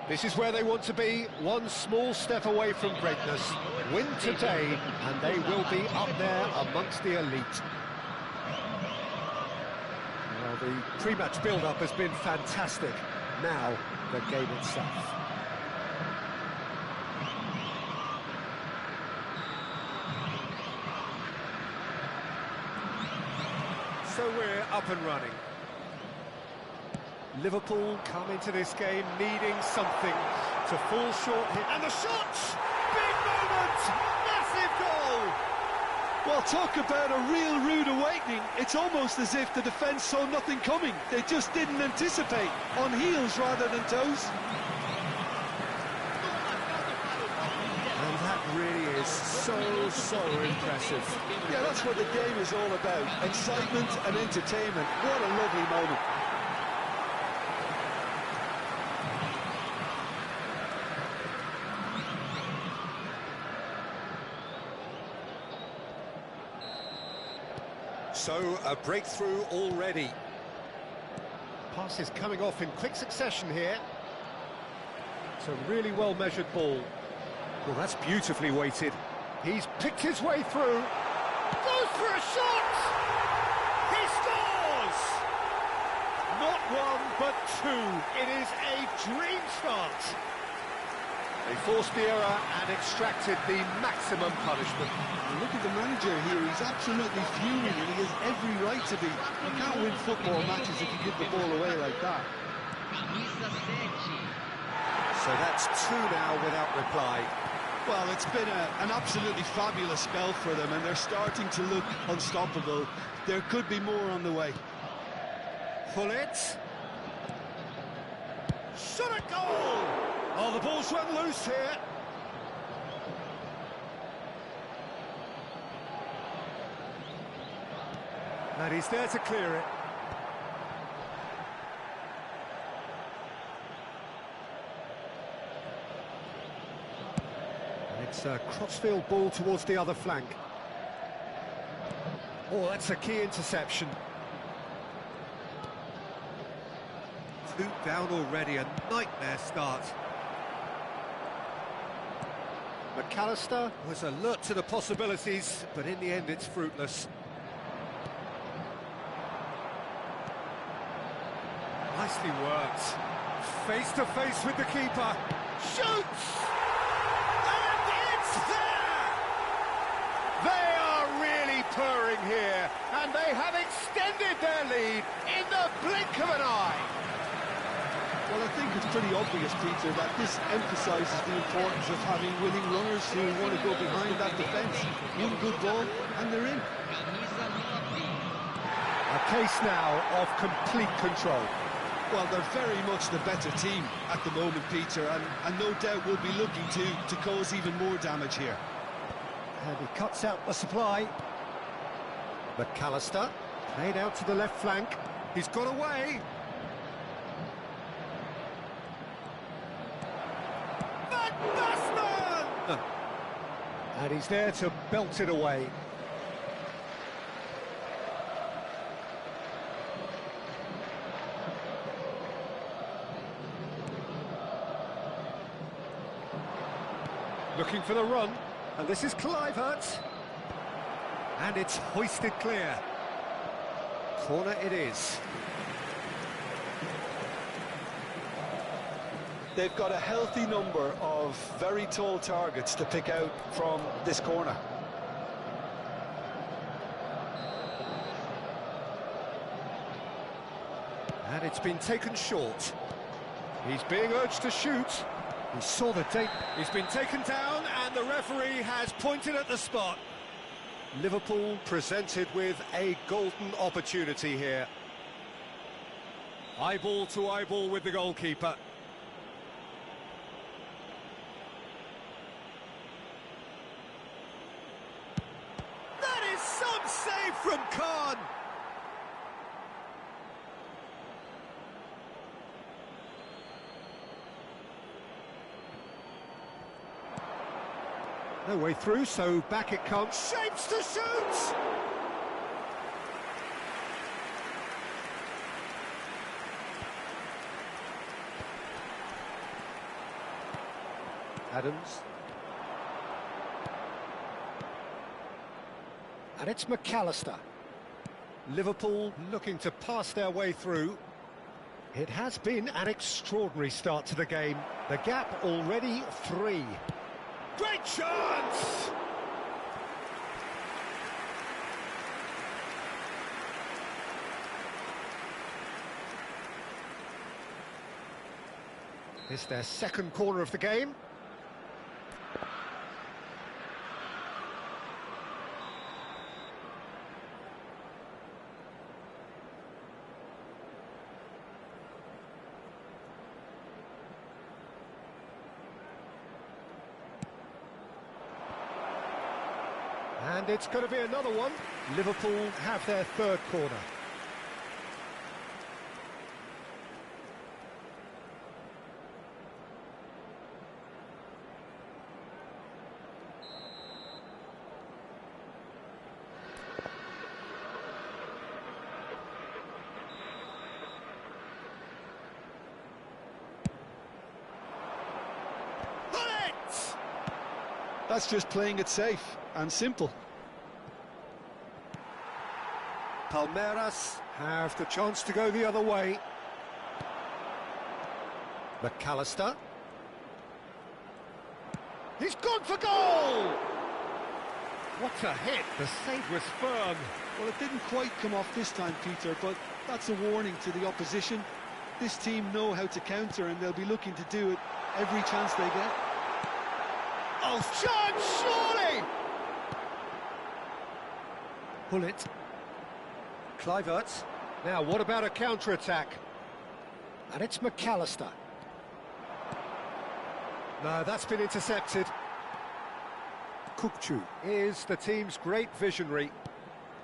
This is where they want to be, one small step away from greatness. Win today, and they will be up there amongst the elite. Well, the pre-match build-up has been fantastic. Now, the game itself. So we're up and running. Liverpool come into this game needing something to fall short here. And the shots! Big moment! Massive goal! Well, talk about a real rude awakening. It's almost as if the defence saw nothing coming. They just didn't anticipate. On heels rather than toes. And that really is so impressive. Yeah, that's what the game is all about. Excitement and entertainment. What a lovely moment. So, a breakthrough already. Pass is coming off in quick succession here. It's a really well-measured ball. Well, that's beautifully weighted. He's picked his way through. Goes for a shot! He scores! Not one, but two. It is a dream start. They forced the error and extracted the maximum punishment. Look at the manager here, he's absolutely fuming and he has every right to be. You can't win football matches if you give the ball away like that. So that's two now without reply. Well, it's been an absolutely fabulous spell for them and they're starting to look unstoppable. There could be more on the way. Pull it. Shot a goal! Oh, the ball's run loose here. And he's there to clear it. And it's a crossfield ball towards the other flank. Oh, that's a key interception. Two down already, a nightmare start. McAllister was alert to the possibilities, but in the end it's fruitless. Nicely worked. Face to face with the keeper. Shoots! And it's there! They are really purring here, and they have extended their lead in the blink of an eye. Well, I think it's pretty obvious, Peter, that this emphasises the importance of having winning runners who want to go behind that defence. One good ball, and they're in. A case now of complete control. Well, they're very much the better team at the moment, Peter, and no doubt will be looking to cause even more damage here. And he cuts out the supply. McAllister, played out to the left flank. He's got away. And he's there to belt it away. Looking for the run, and this is Kluivert. And it's hoisted clear. Corner it is. They've got a healthy number of very tall targets to pick out from this corner. And it's been taken short. He's being urged to shoot. He saw the tape. He's been taken down, and the referee has pointed at the spot. Liverpool presented with a golden opportunity here. Eyeball to eyeball with the goalkeeper. Some save from Khan. No way through, so back it comes. Shapes to shoot! Adams. And it's McAllister. Liverpool looking to pass their way through. It has been an extraordinary start to the game. The gap already 3. Great chance! It's their second corner of the game. And it's going to be another one. Liverpool have their third corner. That's just playing it safe and simple. Palmeiras have the chance to go the other way. McAllister. He's gone for goal! What a hit, the save was firm. Well, it didn't quite come off this time, Peter, but that's a warning to the opposition. This team know how to counter and they'll be looking to do it every chance they get. Oh, chance, surely! Pull it. Kluivert. Now, what about a counter-attack? And it's McAllister. No, that's been intercepted. Kukçu is the team's great visionary.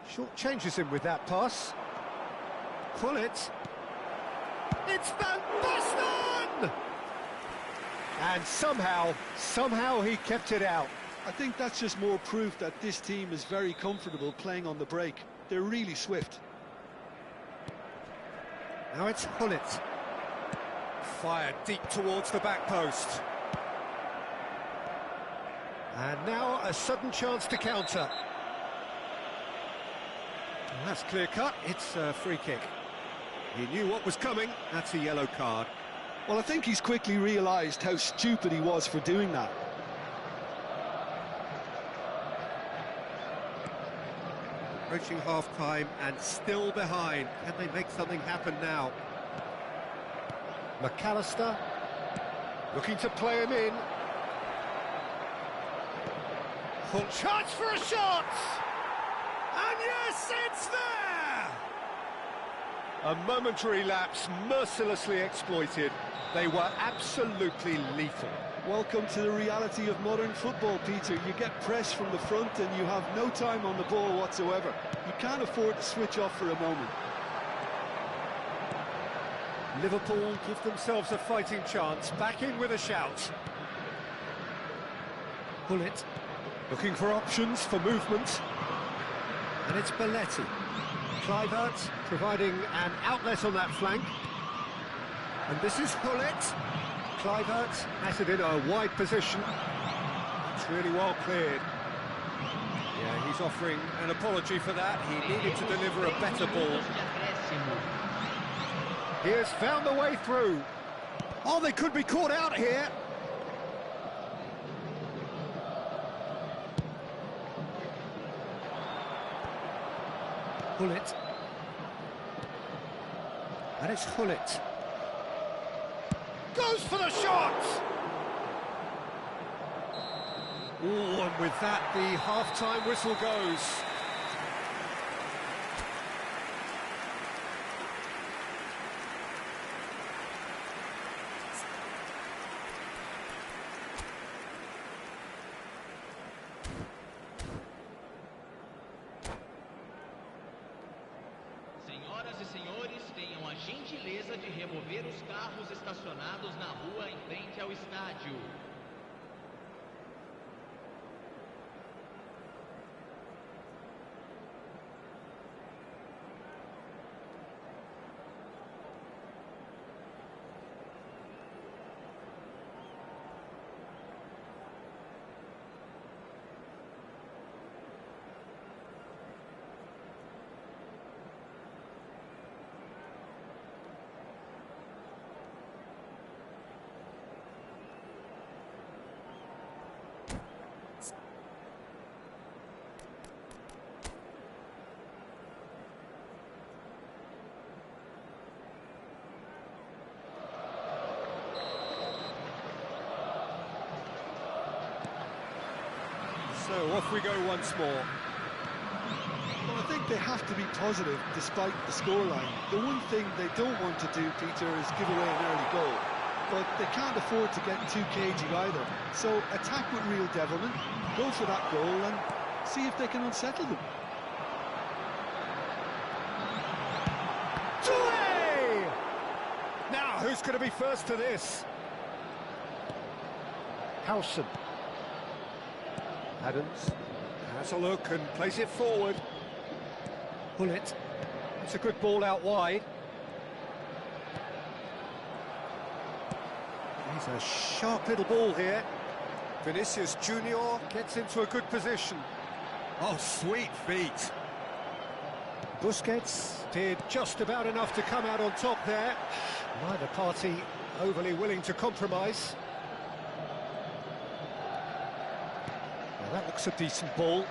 Short changes him with that pass. Pull it. It's Van Basten! And somehow he kept it out. I think that's just more proof that this team is very comfortable playing on the break. They're really swift. Now it's Hullet. Fired deep towards the back post. And now a sudden chance to counter. Well, that's clear cut, it's a free kick. He knew what was coming, that's a yellow card. Well, I think he's quickly realised how stupid he was for doing that. Approaching half-time and still behind. Can they make something happen now? McAllister looking to play him in. Full chance for a shot! And yes, it's there! A momentary lapse mercilessly exploited. They were absolutely lethal. Welcome to the reality of modern football, Peter. You get pressed from the front and you have no time on the ball whatsoever. You can't afford to switch off for a moment. Liverpool give themselves a fighting chance, back in with a shout. Pull it, looking for options for movement. And it's Belletti. Kluivert providing an outlet on that flank. And this is Hullet. Kluivert has it in a wide position. It's really well cleared. Yeah, he's offering an apology for that. He needed to deliver a better ball. He has found the way through. Oh, they could be caught out here. Hullet. And it's Hullet. Goes for the shot! Oh, and with that, the half-time whistle goes. Senhoras e senhores, tenham a gentileza de remover os carros estacionados na rua em frente ao estádio. So off we go once more. Well, I think they have to be positive despite the scoreline. The one thing they don't want to do, Peter, is give away an early goal. But they can't afford to get too cagey either. So attack with real devilment, go for that goal and see if they can unsettle them. Now, who's going to be first to this? Howson. Adams has a look and plays it forward. Bullet. It's a good ball out wide. He's a sharp little ball here. Vinicius Junior gets into a good position. Oh, sweet feet. Busquets did just about enough to come out on top there. Neither party overly willing to compromise. Now that looks a decent ball.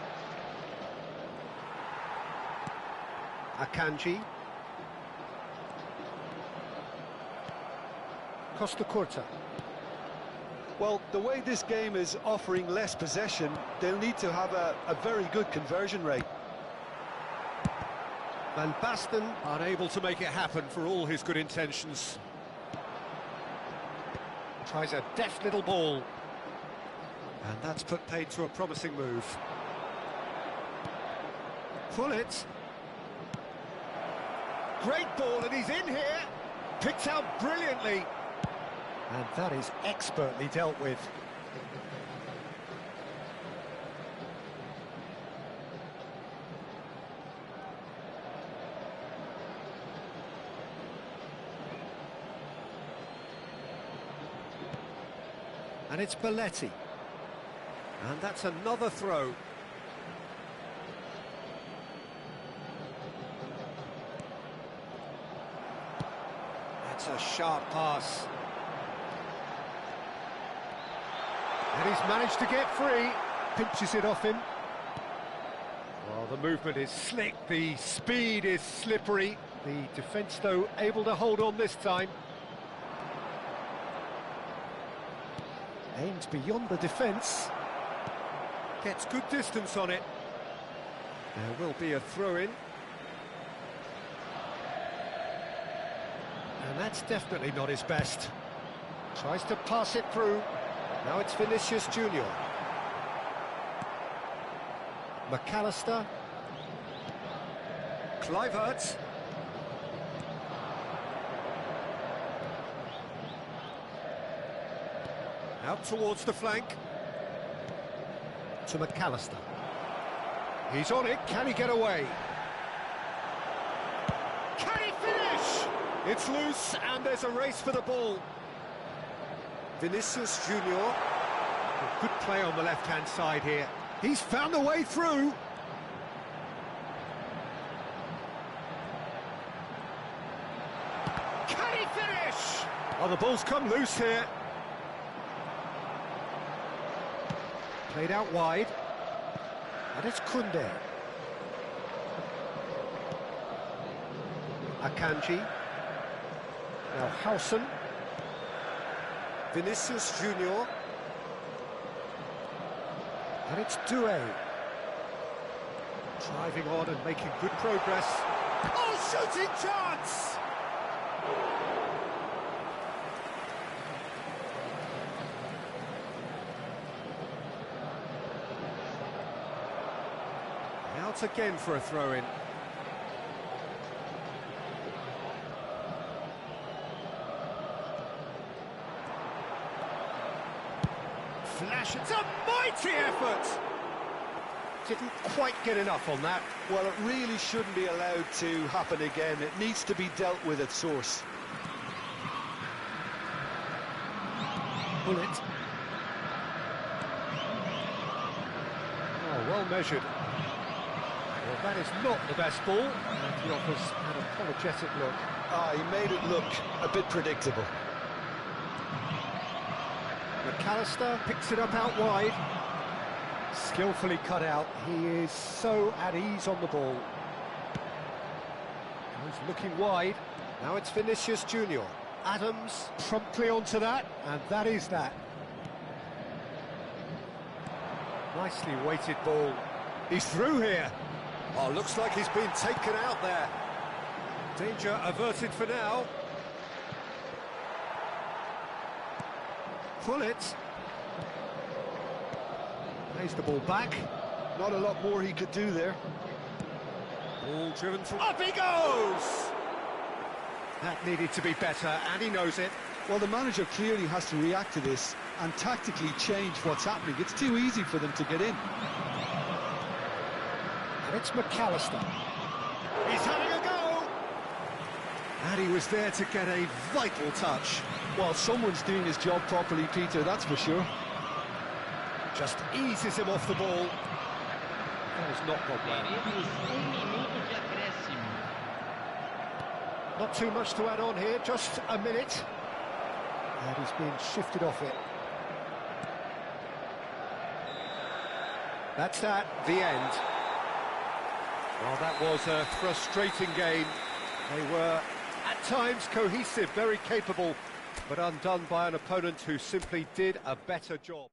Akanji. Costa Curta. Well, the way this game is offering less possession, they'll need to have a very good conversion rate. Van Basten unable to make it happen for all his good intentions. Tries a deft little ball. And that's put paid to a promising move. Pull it. Great ball, and he's in here. Picked out brilliantly. And that is expertly dealt with. And it's Belletti. And that's another throw. That's a sharp pass. And he's managed to get free. Pinches it off him. Well, the movement is slick, the speed is slippery. The defence, though, able to hold on this time. Aims beyond the defence. Gets good distance on it. There will be a throw-in. And that's definitely not his best. Tries to pass it through. Now it's Vinicius Junior. McAllister. Kluivert. Out towards the flank. To McAllister. He's on it, can he get away? Can he finish? It's loose and there's a race for the ball. Vinicius Junior. Good play on the left-hand side here. He's found a way through. Can he finish? Oh, the ball's come loose here. Played out wide. And it's Kunde. Akanji. Now Howson. Vinicius Junior. And it's Doué. Driving on and making good progress. Oh, shooting chance! Out again for a throw-in. Flash, it's a mighty effort! Didn't quite get enough on that. Well, it really shouldn't be allowed to happen again. It needs to be dealt with at source. Bullet. Oh, well measured. Well, that is not the best ball, and he offers an apologetic look. He made it look a bit predictable. McAllister picks it up out wide. Skillfully cut out. He is so at ease on the ball. He's looking wide. Now it's Vinicius Junior. Adams promptly onto that, and that is that. Nicely weighted ball. He's through here. Oh, looks like he's been taken out there. Danger averted for now. Pull it. Plays the ball back. Not a lot more he could do there. Ball driven from... Up he goes! That needed to be better, and he knows it. Well, the manager clearly has to react to this and tactically change what's happening. It's too easy for them to get in. And it's McAllister. He's having a go! And he was there to get a vital touch. Well, someone's doing his job properly, Peter, that's for sure. Just eases him off the ball. That has not gone well. Minuto de acréscimo. Not too much to add on here, just a minute. And he's been shifted off it. That's the end. Well, that was a frustrating game. They were, at times, cohesive, very capable, but undone by an opponent who simply did a better job.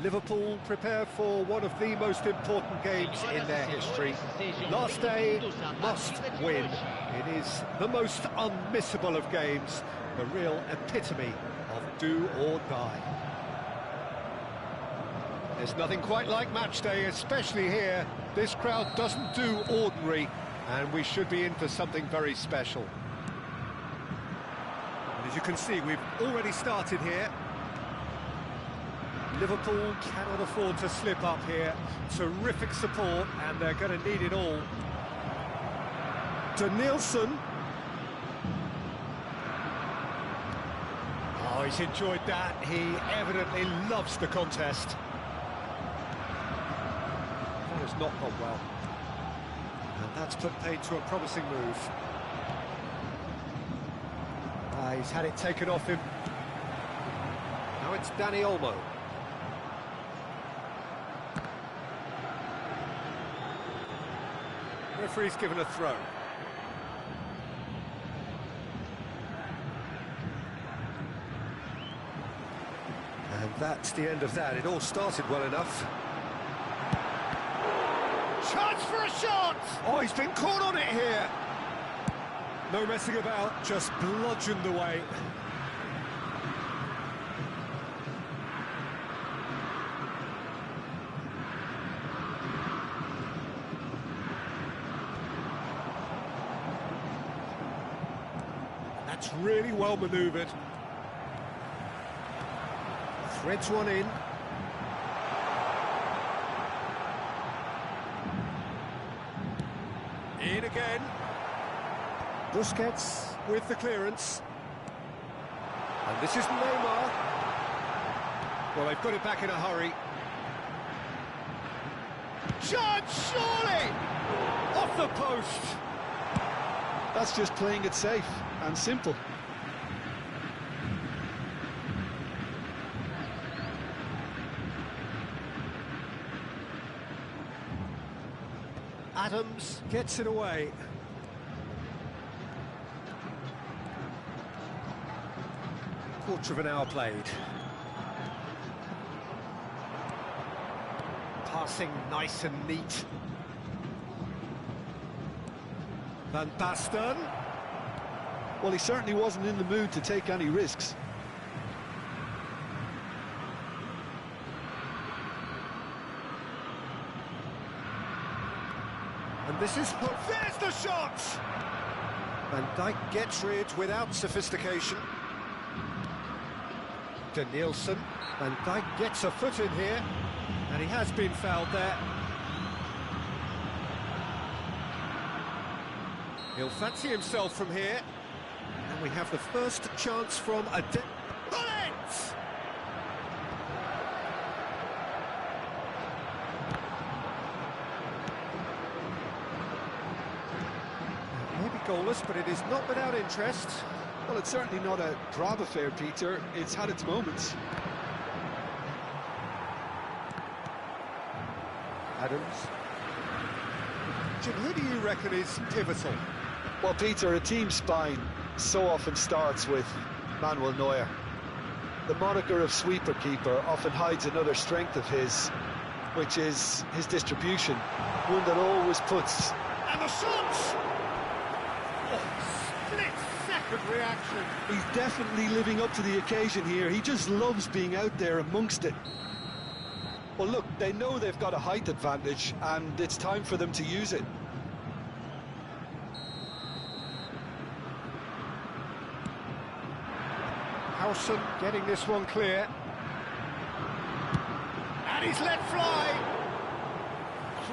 Liverpool prepare for one of the most important games in their history. Last day, must win. It is the most unmissable of games, the real epitome of do or die. There's nothing quite like match day, especially here. This crowd doesn't do ordinary, and we should be in for something very special. And as you can see, we've already started here. Liverpool cannot afford to slip up here. Terrific support, and they're going to need it all. Danielson. Oh, he's enjoyed that. He evidently loves the contest. That has not gone well. And that's put paid to a promising move. He's had it taken off him. Now it's Danny Olmo. Referee's given a throw. And that's the end of that. It all started well enough. Chance for a shot! Oh, he's been caught on it here. No messing about, just bludgeoned away. That's really well manoeuvred. Threads one in. In again. Busquets with the clearance. And this is Neymar. Well, they've got it back in a hurry. Chance, surely! Off the post. That's just playing it safe and simple. Adams gets it away. Quarter of an hour played. Passing nice and neat. Van Basten. Well, he certainly wasn't in the mood to take any risks. And this is... There's the shot! Van Dijk gets rid without sophistication. Danielson. Van Dijk gets a foot in here, and he has been fouled there. He'll fancy himself from here, and we have the first chance from a... Bullet! Maybe goalless, but it is not without interest. Well, it's certainly not a grab affair, Peter. It's had its moments. Adams. Jim, who do you reckon is pivotal? Well, Peter, a team's spine so often starts with Manuel Neuer. The moniker of sweeper keeper often hides another strength of his, which is his distribution, one that always puts... And the shot! Oh, split-second reaction. He's definitely living up to the occasion here. He just loves being out there amongst it. Well, look, they know they've got a height advantage, and it's time for them to use it. Howson getting this one clear. And he's let fly.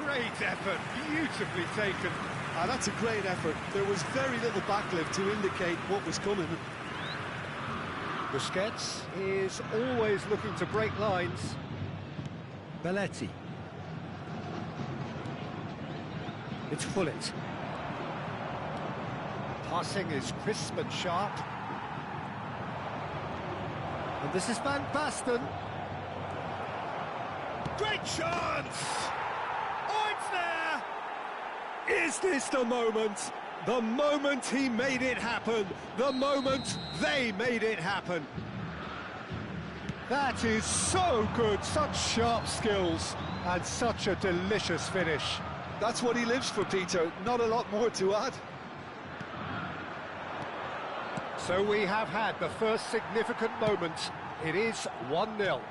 Great effort, beautifully taken. That's a great effort. There was very little backlift to indicate what was coming. Busquets is always looking to break lines. Belletti. It's Bullet. Passing is crisp and sharp. And this is Van Basten. Great chance! Oh, it's there! Is this the moment? The moment he made it happen. The moment they made it happen. That is so good, such sharp skills, and such a delicious finish. That's what he lives for, Peter. Not a lot more to add. So we have had the first significant moment. It is 1-0.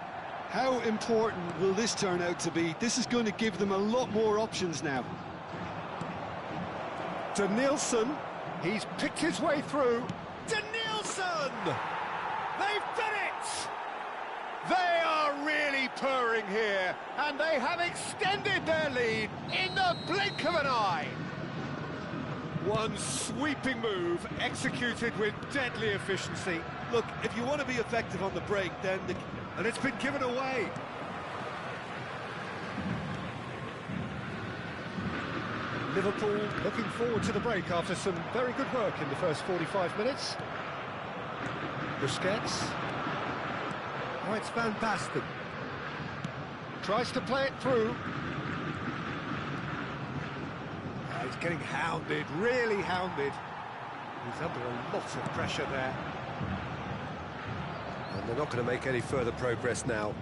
How important will this turn out to be? This is going to give them a lot more options now. Danielson, he's picked his way through. Danielson! They've done it! They are really going here, and they have extended their lead in the blink of an eye. One sweeping move, executed with deadly efficiency. Look, if you want to be effective on the break, then And it's been given away. Liverpool looking forward to the break after some very good work in the first 45 minutes. Busquets. Oh, it's Van Basten. Tries to play it through. He's getting hounded, really hounded. He's under a lot of pressure there. And they're not going to make any further progress now.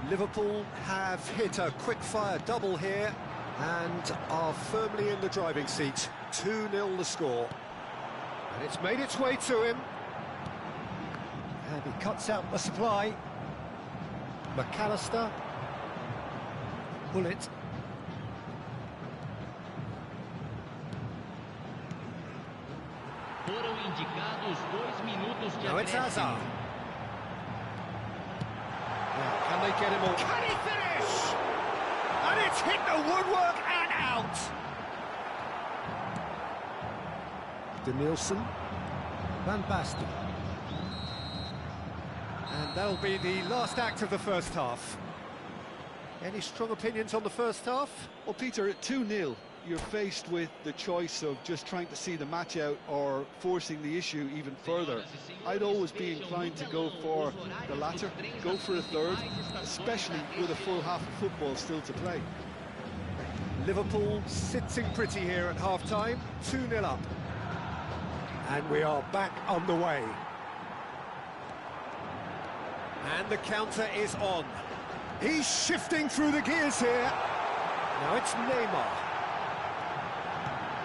Liverpool have hit a quick-fire double here and are firmly in the driving seat. 2-0 the score. And it's made its way to him. And he cuts out the supply. McAllister. Bullet. Foram indicados 2 minutos de Now it's Hazard. Now, can they get him all? Can he finish? And it's hit the woodwork and out. Danielson. Van Basten. And that'll be the last act of the first half. Any strong opinions on the first half? well, Peter, at 2-0, you're faced with the choice of just trying to see the match out or forcing the issue even further. I'd always be inclined to go for the latter, go for a third, especially with a full half of football still to play. Liverpool sitting pretty here at half-time, 2-0 up. And we are back on the way. And the counter is on. He's shifting through the gears here. Now it's Neymar.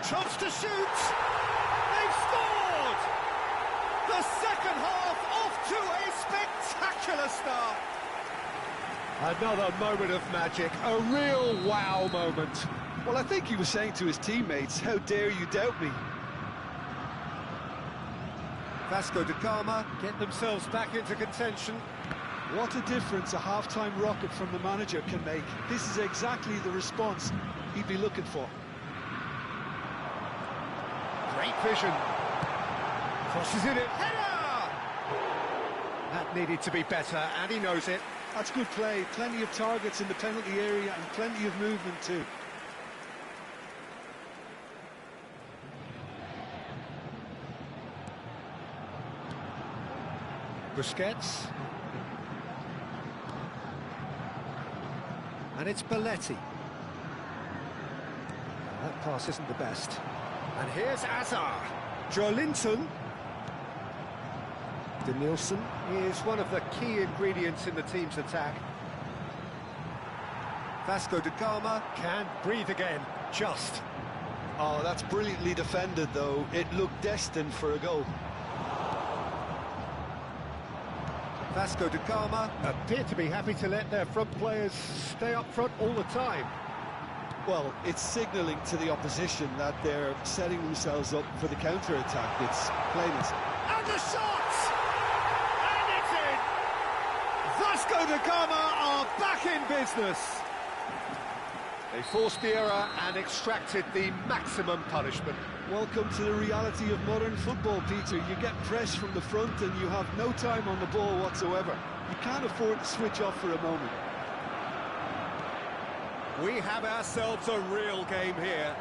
Chance to shoot! They've scored! The second half off to a spectacular start. Another moment of magic, a real wow moment. Well, I think he was saying to his teammates, how dare you doubt me? Vasco da Gama get themselves back into contention. What a difference a half-time rocket from the manager can make. This is exactly the response he'd be looking for. Great vision. Crosses in it. Header! That needed to be better, and he knows it. That's good play. Plenty of targets in the penalty area and plenty of movement too. Busquets. And it's Belletti. That pass isn't the best. And here's Hazard. Joelinton. Danielson is one of the key ingredients in the team's attack. Vasco da Gama can breathe again, just. Oh, that's brilliantly defended, though. It looked destined for a goal. Vasco da Gama appear to be happy to let their front players stay up front all the time. Well, it's signalling to the opposition that they're setting themselves up for the counter-attack. It's plain as... And the shot! And it's in! Vasco da Gama are back in business. They forced the error and extracted the maximum punishment. Welcome to the reality of modern football, Peter. You get pressed from the front and you have no time on the ball whatsoever. You can't afford to switch off for a moment. We have ourselves a real game here.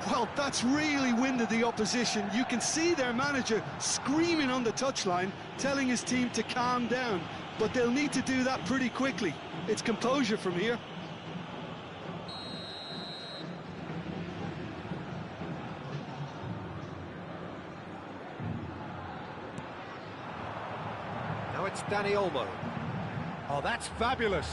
Well, that's really winded the opposition. You can see their manager screaming on the touchline, telling his team to calm down. But they'll need to do that pretty quickly. It's composure from here. Now it's Dani Olmo. Oh, that's fabulous.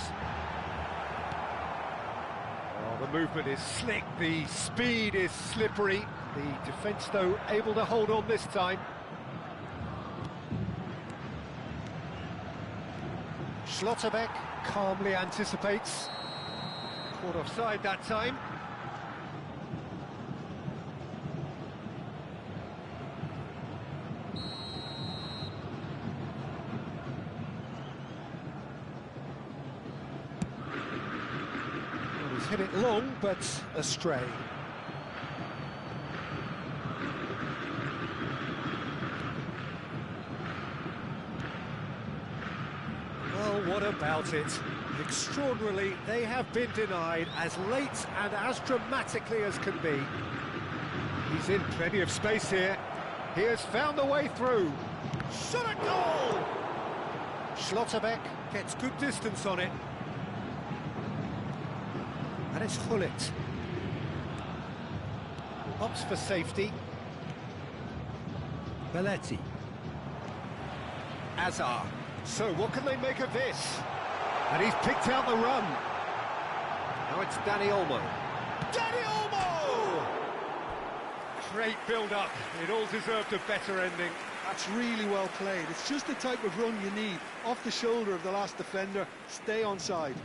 Oh, the movement is slick, the speed is slippery. The defence, though, able to hold on this time. Schlotterbeck calmly anticipates. Caught offside that time. He's hit it long, but astray. Well, what about it? Extraordinarily, they have been denied as late and as dramatically as can be. He's in plenty of space here. He has found a way through. Shot a goal! Schlotterbeck gets good distance on it. And it's Hullet. Opts for safety. Belletti. Azar. So what can they make of this? And he's picked out the run. Now it's Dani Olmo. Dani Olmo! Great build-up. It all deserved a better ending. That's really well played. It's just the type of run you need. Off the shoulder of the last defender, stay onside.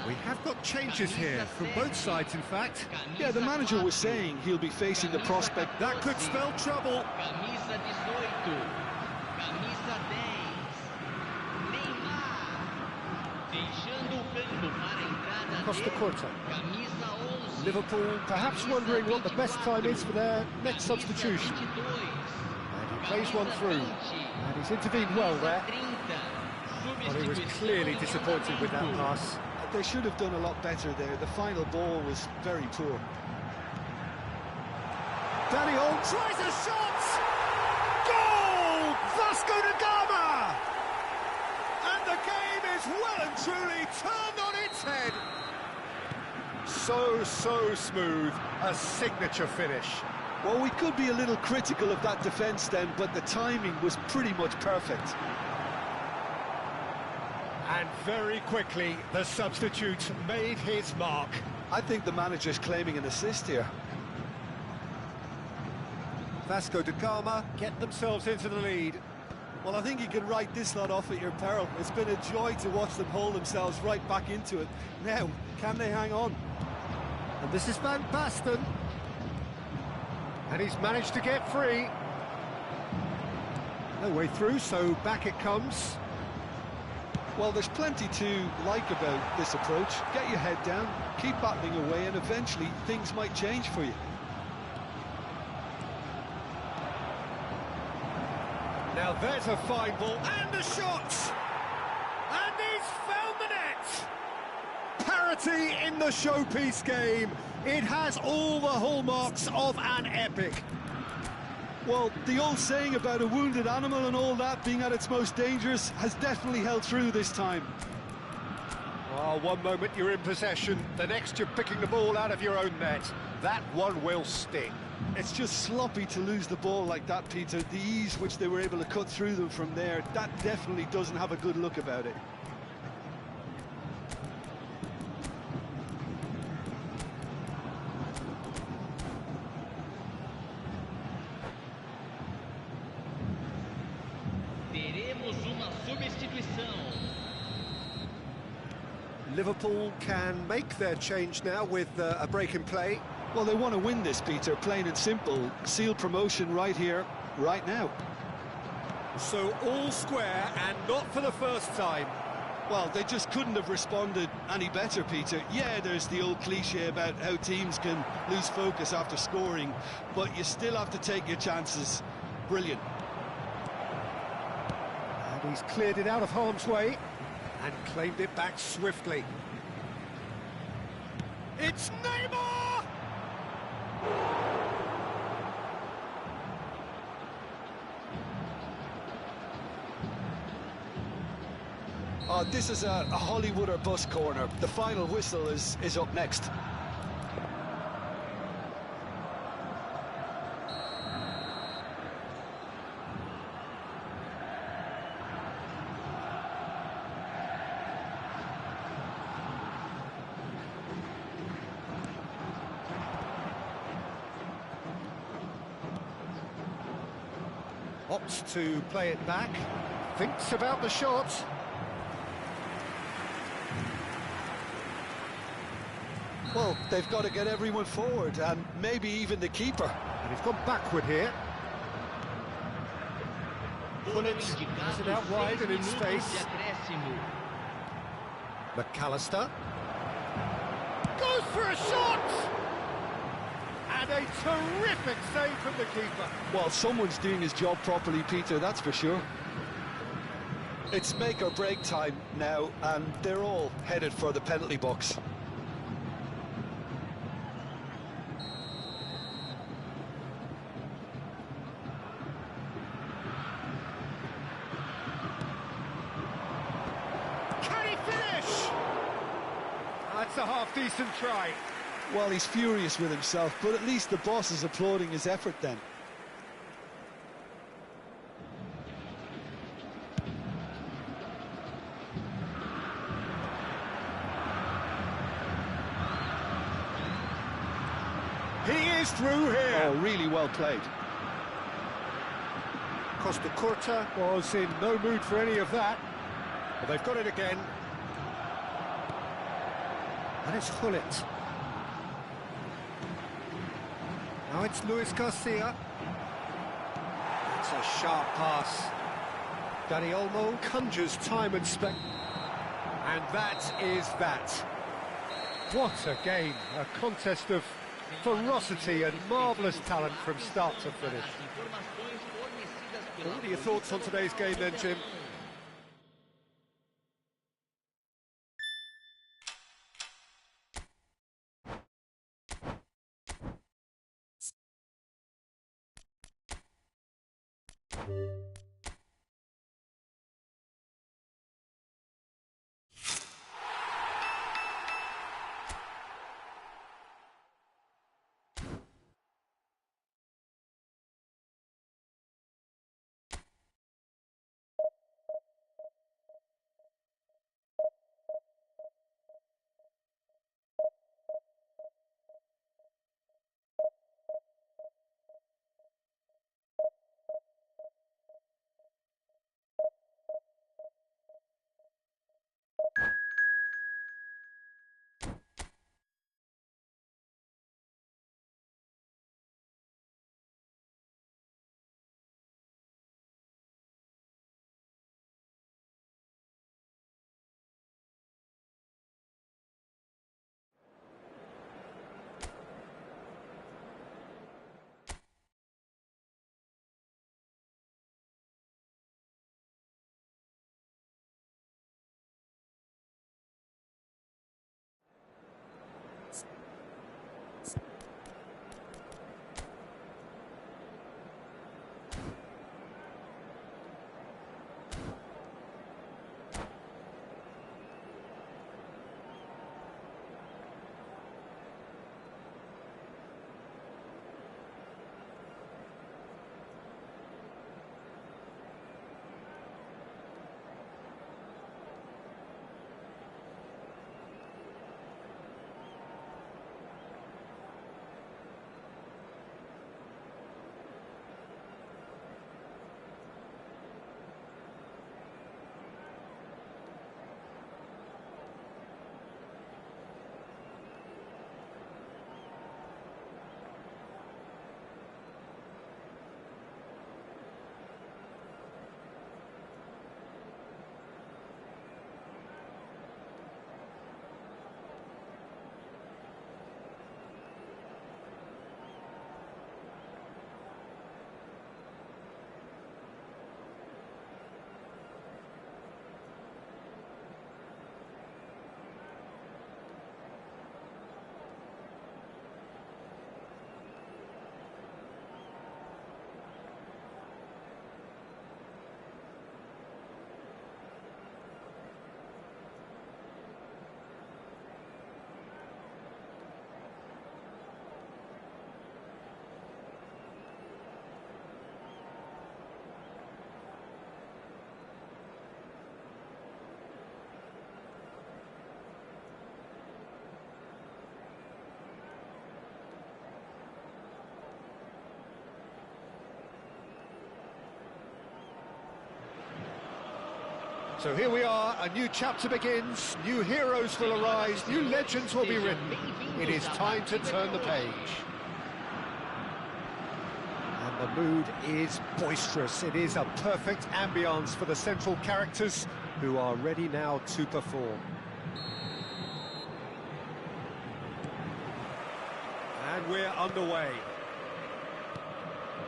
We have got changes here from both sides, in fact. Yeah, the manager was saying he'll be facing the prospect. That could spell trouble. Camisa 18. Camisa 10. Neymar. Deixando o campo para a entrada Costa dele. Curta. Camisa 11. Liverpool perhaps wondering what the best time is for their next substitution. And he plays one through. And he's intervened well there. Well, he was clearly disappointed with that pass. They should have done a lot better there. The final ball was very poor. Dani Olmo tries a shot! Goal! Vasco da Gama! And the game is well and truly turned on its head. So smooth. A signature finish. Well, we could be a little critical of that defence then, but the timing was pretty much perfect. And very quickly, the substitute made his mark. I think the manager's claiming an assist here. Vasco da Gama get themselves into the lead. Well, I think you can write this lot off at your peril. It's been a joy to watch them hold themselves right back into it. Now, can they hang on? And this is Van Basten. And he's managed to get free. No way through, so back it comes. Well, there's plenty to like about this approach. Get your head down, keep battling away, and eventually things might change for you. Now there's a fine ball, and a shot! And he's found the net! Parity in the showpiece game. It has all the hallmarks of an epic. Well, the old saying about a wounded animal and all that being at its most dangerous has definitely held through this time. Oh, one moment you're in possession, the next you're picking the ball out of your own net. That one will sting. It's just sloppy to lose the ball like that, Peter. The ease which they were able to cut through them from there, that definitely doesn't have a good look about it. Teremos uma substituição. Liverpool can make their change now with a break in play. Well, they want to win this, Peter, plain and simple. Seal promotion right here, right now. So all square, and not for the first time. Well, they just couldn't have responded any better, Peter. Yeah, there's the old cliche about how teams can lose focus after scoring, but you still have to take your chances. Brilliant. And he's cleared it out of harm's way and claimed it back swiftly. It's Neymar! This is a Hollywood or bust corner. The final whistle is up next. Opts to play it back, thinks about the shot. Well, they've got to get everyone forward, and maybe even the keeper. And he's gone backward here. Bullets has it out wide and in space. McAllister goes for a shot! And a terrific save from the keeper. Well, someone's doing his job properly, Peter, that's for sure. It's make or break time now, and they're all headed for the penalty box. That's a half-decent try. Well, he's furious with himself, but at least the boss is applauding his effort then. He is through here. Oh, really well played. Costa Curta was in no mood for any of that. But they've got it again. And it's Hullet. Now it's Luis Garcia. It's a sharp pass. Dani Olmo conjures time and space. And that is that. What a game. A contest of ferocity and marvellous talent from start to finish. What are your thoughts on today's game then, Jim? So here we are, a new chapter begins, new heroes will arise, new legends will be written. It is time to turn the page. And the mood is boisterous. It is a perfect ambience for the central characters who are ready now to perform. And we're underway.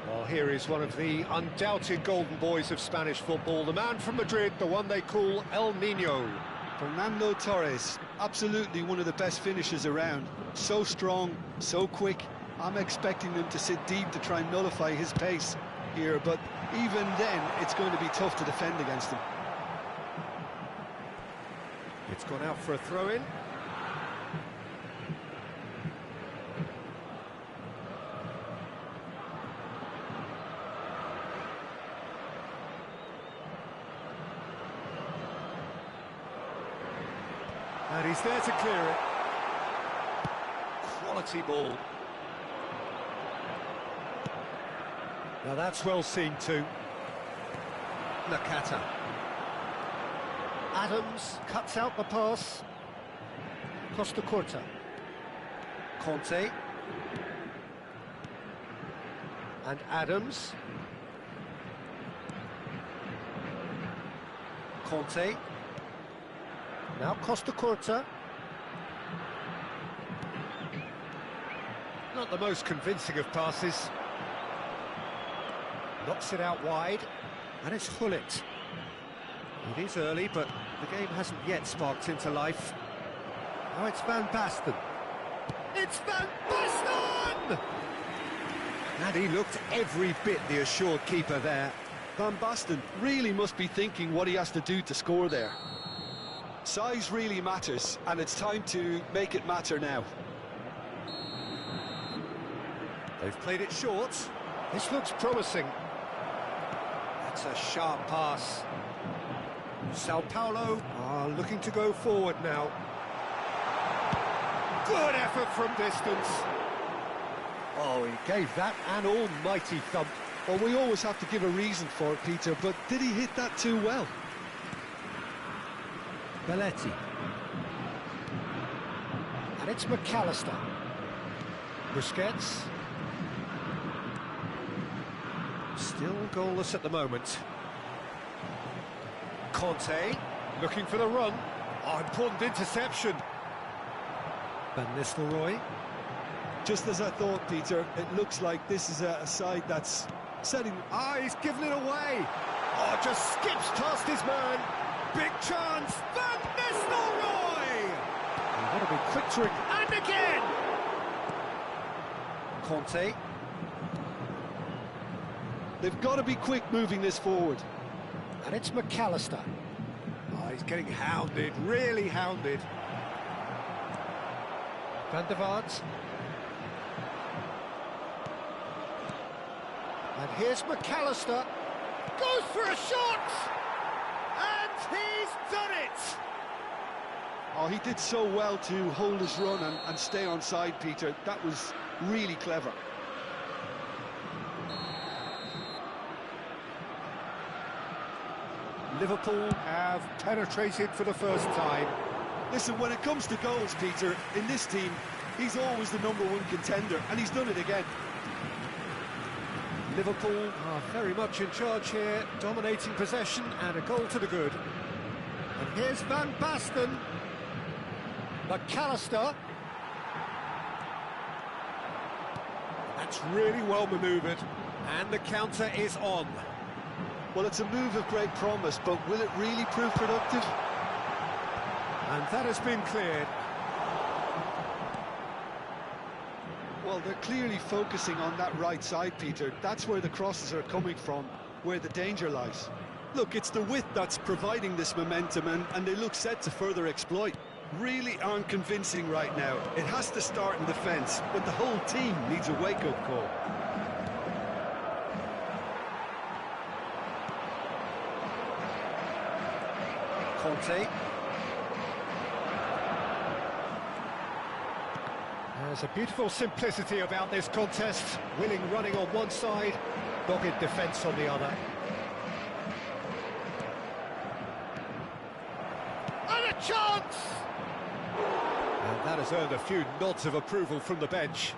Well, here is one of the undoubted golden boys of Spanish football, the man from Madrid, the one they call El Niño. Fernando Torres, absolutely one of the best finishers around. So strong, so quick. I'm expecting them to sit deep to try and nullify his pace here, but even then, it's going to be tough to defend against him. It's gone out for a throw-in. And he's there to clear it. Quality ball. Now that's well seen too. Nakata. Adams cuts out the pass. Costa Curta. Conte. And Adams. Conte. Now Costa Curta. Not the most convincing of passes. Knocks it out wide. And it's Hullet. It is early, but the game hasn't yet sparked into life. Now it's Van Basten. It's Van Basten! And he looked every bit the assured keeper there. Van Basten really must be thinking what he has to do to score there. Size really matters, and it's time to make it matter now. They've played it short. This looks promising. That's a sharp pass. Sao Paulo are looking to go forward now. Good effort from distance. Oh, he gave that an almighty thump. Well, we always have to give a reason for it, Peter, but did he hit that too well? Belletti. And it's McAllister. Busquets. Still goalless at the moment. Conte, looking for the run. Oh, important interception. Van Nistelrooy. Just as I thought, Peter, it looks like this is a side that's setting... Ah, he's given it away. Oh, just skips past his man. Big chance, Van Nistelrooy! You've got to be quick to it, and again! Conte. They've got to be quick moving this forward. And it's McAllister. Oh, he's getting hounded, really hounded. Van der Vaart. And here's McAllister. Goes for a shot! And he's done it! Oh, he did so well to hold his run and stay on side, Peter. That was really clever. Liverpool have penetrated for the first time. Listen, when it comes to goals, Peter, in this team, he's always the #1 contender, and he's done it again. Liverpool are very much in charge here, dominating possession and a goal to the good. And here's Van Basten. McAllister. That's really well manoeuvred, and the counter is on. Well, it's a move of great promise, but will it really prove productive? And that has been cleared. Well, they're clearly focusing on that right side, Peter. That's where the crosses are coming from, where the danger lies. Look, it's the width that's providing this momentum, and they look set to further exploit. Really aren't convincing right now. It has to start in defence, but the whole team needs a wake-up call. Conte. There's a beautiful simplicity about this contest. Willing running on one side, dogged defence on the other. That has earned a few nods of approval from the bench.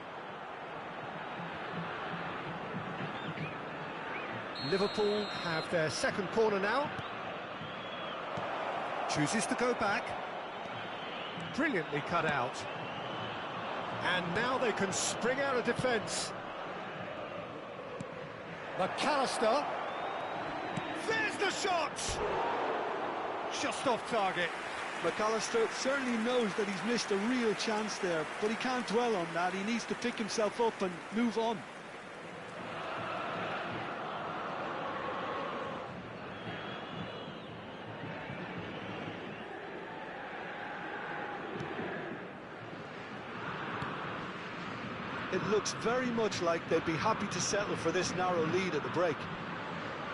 Liverpool have their second corner now. Chooses to go back. Brilliantly cut out. And now they can spring out of defence. McAllister. There's the shot! Just off target. McAllister certainly knows that he's missed a real chance there, but he can't dwell on that. He needs to pick himself up and move on. It looks very much like they'd be happy to settle for this narrow lead at the break.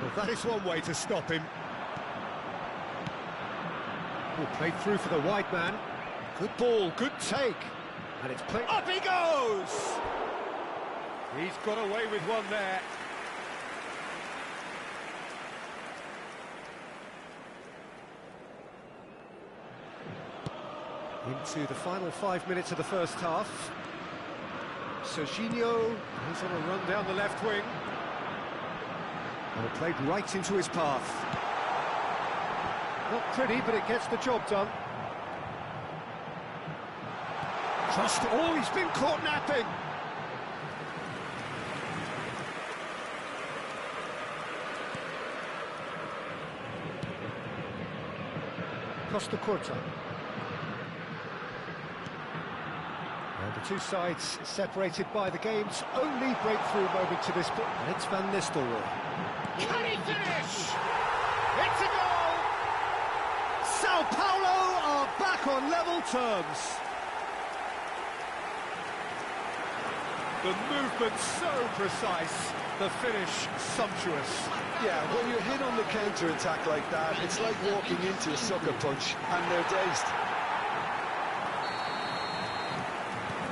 Well, that is one way to stop him. Oh, played through for the wide man. Good ball, good take. And it's played... Up he goes! He's got away with one there. Into the final 5 minutes of the first half. Serginho, he's on a run down the left wing. And it played right into his path. Not pretty, but it gets the job done. Crossed. Oh, he's been caught napping. Costa Curta. And the two sides separated by the game's only breakthrough moment to this point. And it's Van Nistelrooy. Can he finish? It's a goal! Sao Paulo are back on level terms. The movement so precise, the finish sumptuous. Yeah, when you're hit on the counter-attack like that, it's like walking into a sucker punch, and they're dazed.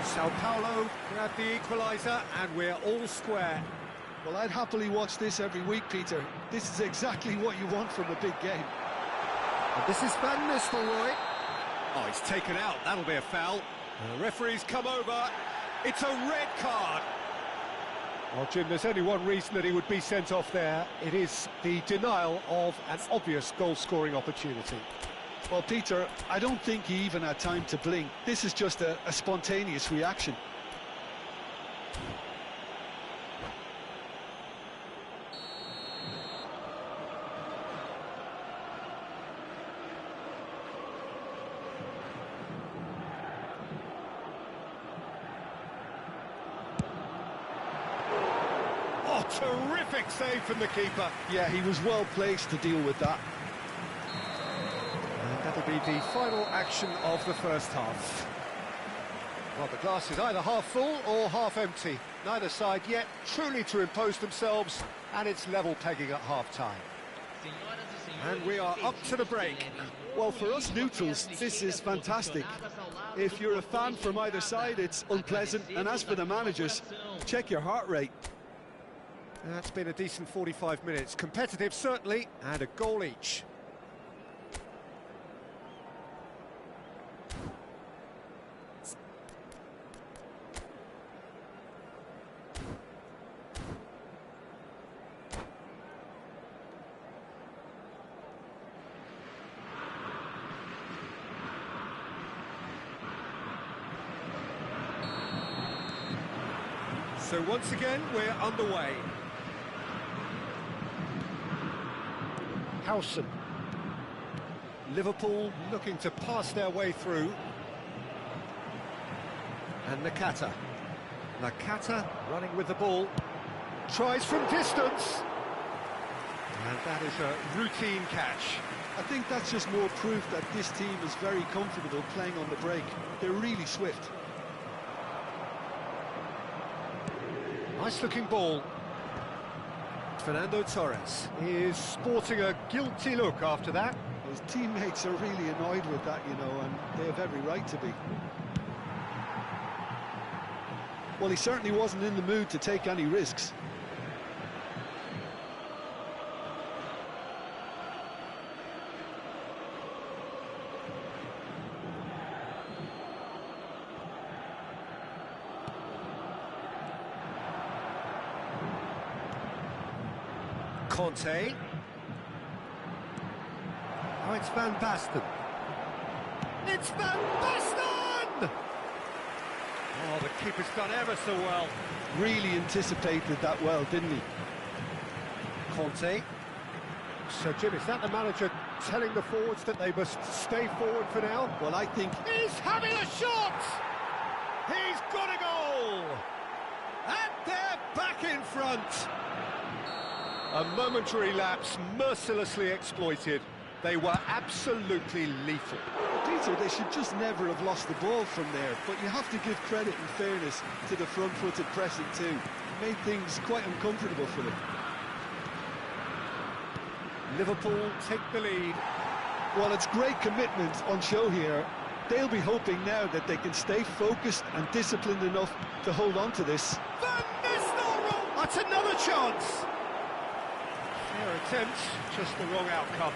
Sao Paulo grab the equaliser, and we're all square. Well, I'd happily watch this every week, Peter. This is exactly what you want from a big game. And this is Van Nistelrooy. Oh, he's taken out. That'll be a foul. And the referee's come over. It's a red card. Well, Jim, there's only one reason that he would be sent off there. It is the denial of an obvious goal-scoring opportunity. Well, Peter, I don't think he even had time to blink. This is just a spontaneous reaction. Oh, terrific save from the keeper. Yeah, he was well placed to deal with that. And that'll be the final action of the first half. Well, the glass is either half full or half empty. Neither side yet truly to impose themselves, and it's level pegging at half-time. And we are up to the break. Well, for us neutrals, this is fantastic. If you're a fan from either side, it's unpleasant. And as for the managers, check your heart rate. That's been a decent 45 minutes. Competitive, certainly, and a goal each. So once again, we're underway. Howson. Liverpool looking to pass their way through. And Nakata. Nakata running with the ball. Tries from distance. And that is a routine catch. I think that's just more proof that this team is very comfortable playing on the break. They're really swift. Nice looking ball. Fernando Torres is sporting a guilty look after that. His teammates are really annoyed with that, you know, and they have every right to be. Well, he certainly wasn't in the mood to take any risks. Conte. Oh, it's Van Basten. It's Van Basten! Oh, the keeper's done ever so well. Really anticipated that well, didn't he? Conte. So, Jim, is that the manager telling the forwards that they must stay forward for now? Well, I think... He's having a shot! He's got a goal! And they're back in front! A momentary lapse, mercilessly exploited. They were absolutely lethal. Peter, they should just never have lost the ball from there, but you have to give credit and fairness to the front-footed pressing too. It made things quite uncomfortable for them. Liverpool take the lead. Well, it's great commitment on show here. They'll be hoping now that they can stay focused and disciplined enough to hold on to this. Van Nistelrooy! That's another chance! Fair attempt, just the wrong outcome.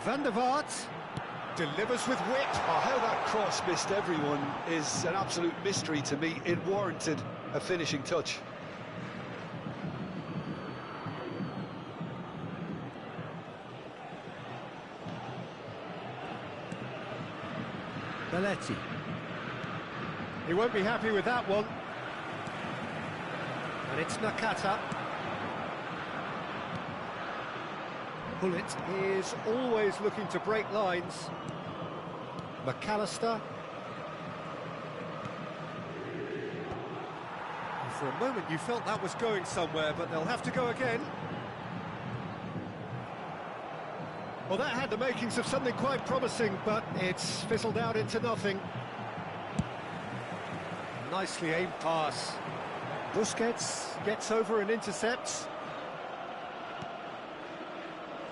Van der Vaart delivers with wit. Oh, how that cross missed everyone is an absolute mystery to me. It warranted a finishing touch. Belletti. He won't be happy with that one. And it's Nakata. Bullet is always looking to break lines. McAllister. For a moment you felt that was going somewhere, but they'll have to go again. Well, that had the makings of something quite promising, but it's fizzled out into nothing. Nicely aimed pass. Busquets gets over and intercepts.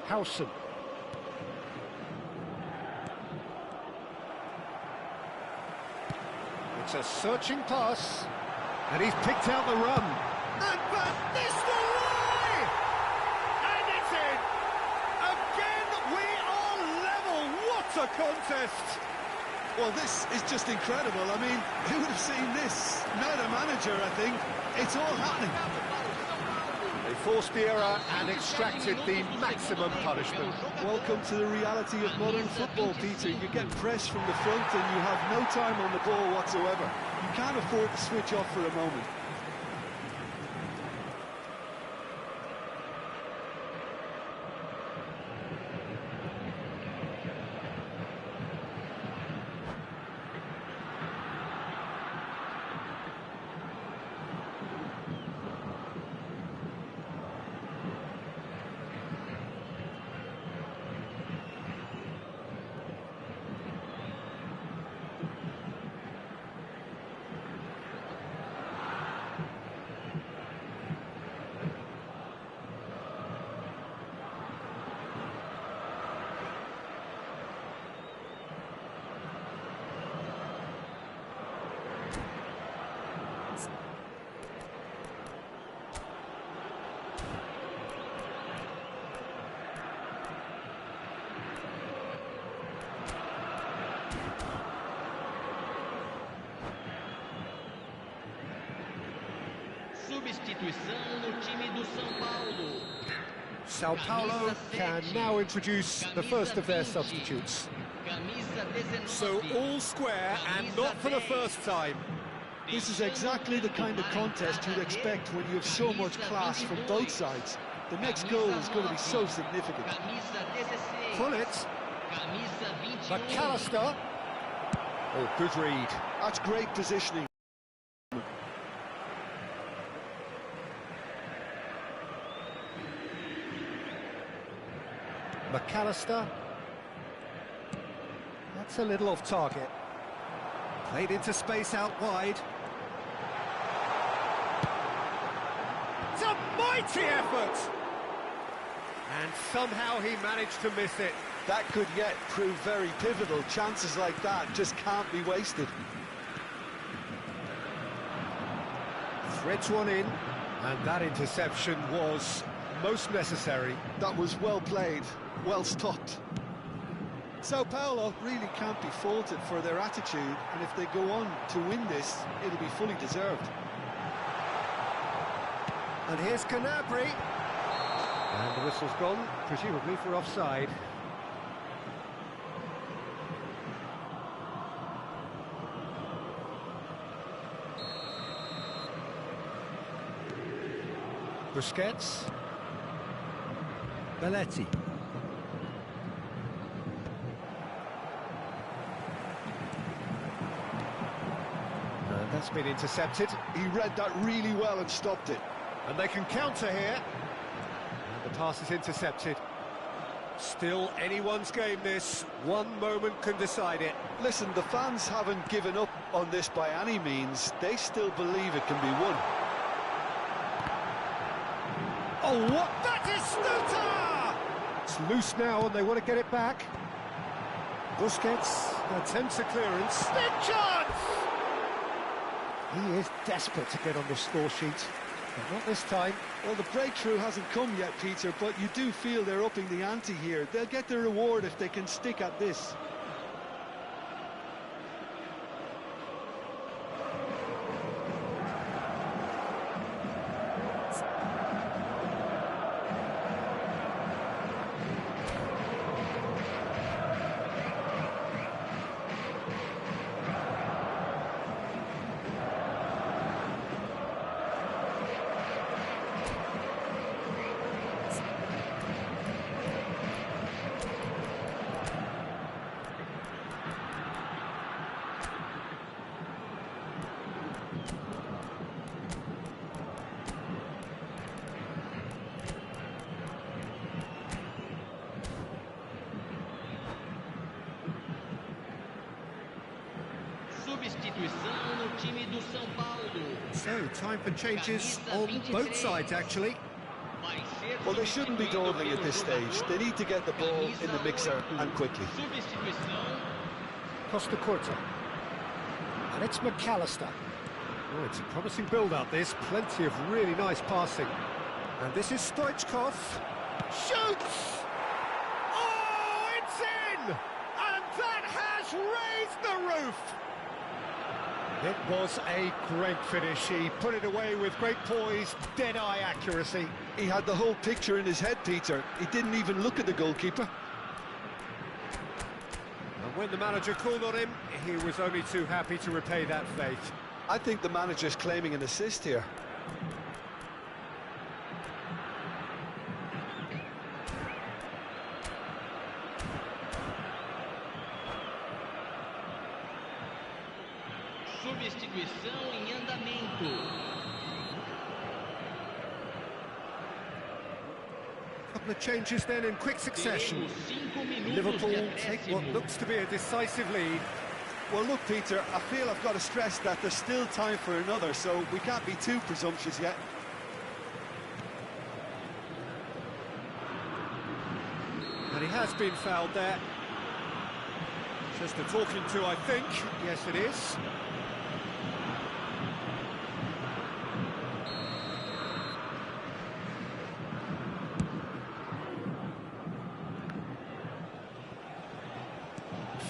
Howson. It's a searching pass, and he's picked out the run. And Van Nistelrooy! And it's in! Again, we are level! What a contest! Well, this is just incredible. I mean, who would have seen this? Not a manager, I think. It's all happening. They forced the error and extracted the maximum punishment. Welcome to the reality of modern football, Peter. You get pressed from the front and you have no time on the ball whatsoever. You can't afford to switch off for a moment. Substituição no time do São Paulo. Sao Paulo can now introduce the first of their substitutes. So all square and not for the first time. This is exactly the kind of contest you'd expect when you have so much class from both sides. The next goal is going to be so significant. Pull it. McAllister. Oh, good read. That's great positioning. McAllister. That's a little off target. Played into space out wide. It's a mighty effort! And somehow he managed to miss it. That could yet prove very pivotal. Chances like that just can't be wasted. Threads one in, and that interception was most necessary. That was well played, well stopped. Sao Paulo really can't be faulted for their attitude, and if they go on to win this, it'll be fully deserved. And here's Canabri. And the whistle's gone, presumably for offside. Busquets. Belletti. And that's been intercepted. He read that really well and stopped it. And they can counter here. And the pass is intercepted. Still anyone's game this. One moment can decide it. Listen, the fans haven't given up on this by any means. They still believe it can be won. Oh, what? That is Stuta! It's loose now and they want to get it back. Busquets attempts a clearance. Big chance! He is desperate to get on the score sheet, but not this time. Well, the breakthrough hasn't come yet, Peter, but you do feel they're upping the ante here. They'll get the reward if they can stick at this. Substituição no time do São Paulo. So, time for changes on both sides, actually. Well, they shouldn't be dawdling at this stage. They need to get the ball in the mixer and quickly. Costa Curta. And it's McAllister. Oh, it's a promising build-up, this. Plenty of really nice passing. And this is Stoichkov. Shoots! Oh, it's in! And that has raised the roof! It was a great finish. He put it away with great poise, dead-eye accuracy. He had the whole picture in his head, Peter. He didn't even look at the goalkeeper. And when the manager called on him, he was only too happy to repay that faith. I think the manager's claiming an assist here. Substituição em andamento. Couple of changes then in quick succession. Liverpool take what looks to be a decisive lead. Well, look, Peter, I feel I've got to stress that there's still time for another, so we can't be too presumptuous yet. And he has been fouled there. Just a talking to, I think. Yes, it is.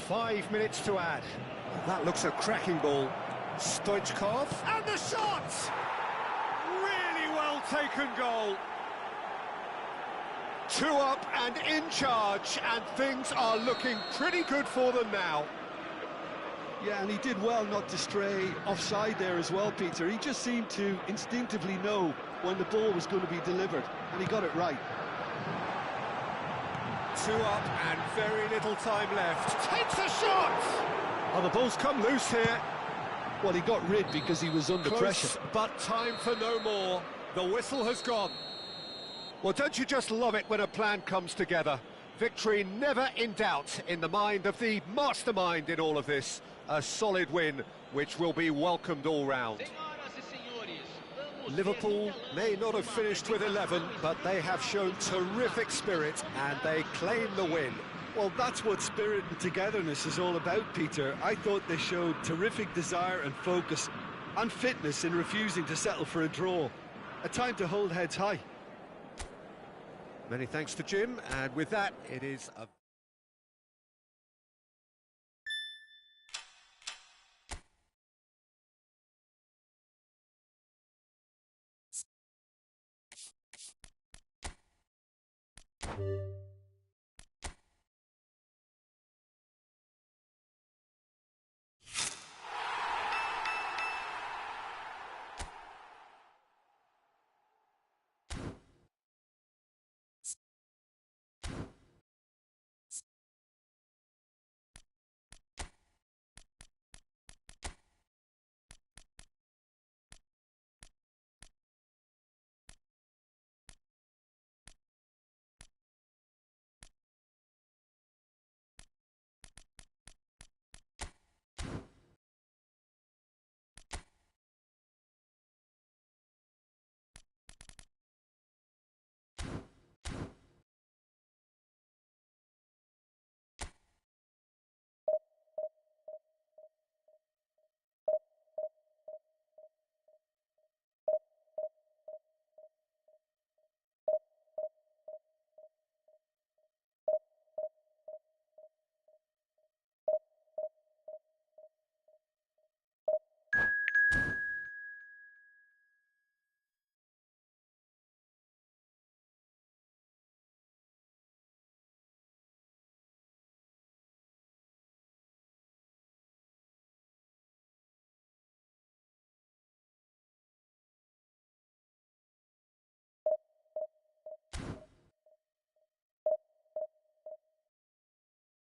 Five minutes to add. That looks a cracking ball. Stoichkov, and the shot! Really well taken goal. 2 up and in charge, and things are looking pretty good for them now. Yeah, and he did well not to stray offside there as well, Peter. He just seemed to instinctively know when the ball was going to be delivered, and he got it right. 2 up and very little time left. Takes a shot! Oh, the ball's come loose here. Well, he got rid because he was under pressure. But time for no more. The whistle has gone. Well, don't you just love it when a plan comes together? Victory never in doubt in the mind of the mastermind in all of this. A solid win, which will be welcomed all round. Liverpool may not have finished with 11, but they have shown terrific spirit and they claim the win. Well, that's what spirit and togetherness is all about, Peter. I thought they showed terrific desire and focus, and fitness in refusing to settle for a draw. A time to hold heads high. Many thanks to Jim, and with that, it is a...